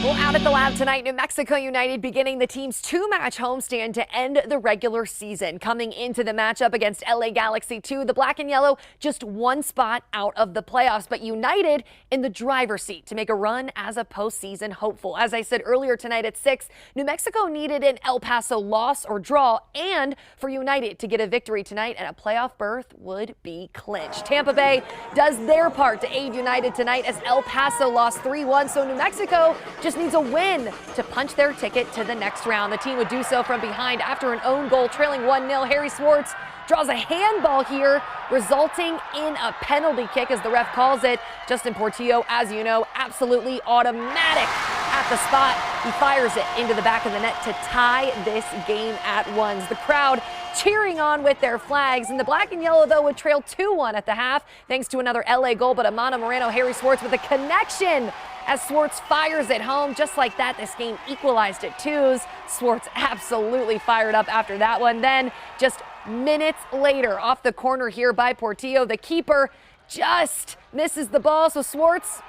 Well, out at the lab tonight, New Mexico United beginning the team's two-match homestand to end the regular season. Coming into the matchup against LA Galaxy 2, the black and yellow just one spot out of the playoffs, but United in the driver's seat to make a run as a postseason hopeful. As I said earlier tonight at 6, New Mexico needed an El Paso loss or draw, and for United to get a victory tonight, and a playoff berth would be clinched. Tampa Bay does their part to aid United tonight as El Paso lost 3-1, so New Mexico just needs a win to punch their ticket to the next round. The team would do so from behind after an own goal, trailing 1-0. Harry Swartz draws a handball here, resulting in a penalty kick, as the ref calls it. Justin Portillo, as you know, absolutely automatic at the spot. He fires it into the back of the net to tie this game at 1. The crowd cheering on with their flags, and the black and yellow, though, would trail 2-1 at the half thanks to another LA goal, but Amano Moreno, Harry Swartz with a connection as Swartz fires it home. Just like that, this game equalized at 2s. Swartz absolutely fired up after that one. Then just minutes later, off the corner here by Portillo, the keeper just misses the ball, so Swartz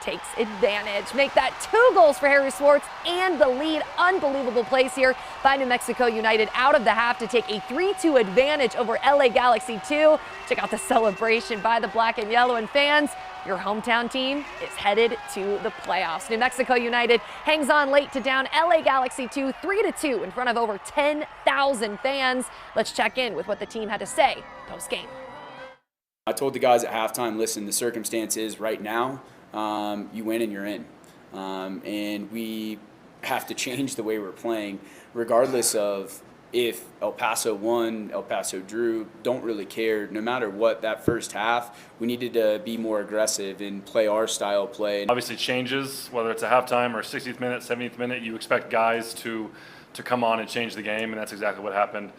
takes advantage. Make that 2 goals for Harry Swartz and the lead. Unbelievable plays here by New Mexico United out of the half to take a 3-2 advantage over LA Galaxy 2. Check out the celebration by the black and yellow, and fans, your hometown team is headed to the playoffs. New Mexico United hangs on late to down LA Galaxy 2 3-2 in front of over 10,000 fans. Let's check in with what the team had to say post-game. I told the guys at halftime, listen, the circumstance is right now, you win and you're in. And we have to change the way we're playing, regardless of if El Paso won, El Paso drew, don't really care. No matter what, that first half, we needed to be more aggressive and play our style play. Obviously changes, whether it's a halftime or 60th minute, 70th minute, you expect guys to come on and change the game, and that's exactly what happened.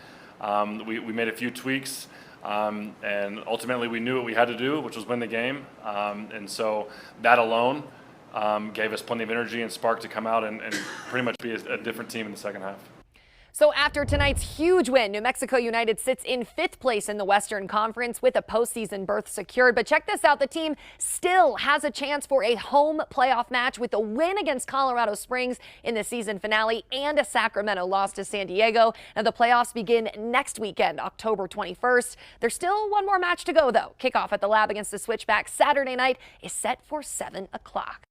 We made a few tweaks. And ultimately we knew what we had to do, which was win the game. And so that alone gave us plenty of energy and spark to come out and pretty much be a different team in the second half. So after tonight's huge win, New Mexico United sits in 5th place in the Western Conference with a postseason berth secured. But check this out, the team still has a chance for a home playoff match with a win against Colorado Springs in the season finale and a Sacramento loss to San Diego. Now the playoffs begin next weekend, October 21st. There's still one more match to go, though. Kickoff at the lab against the Switchbacks Saturday night is set for 7 o'clock.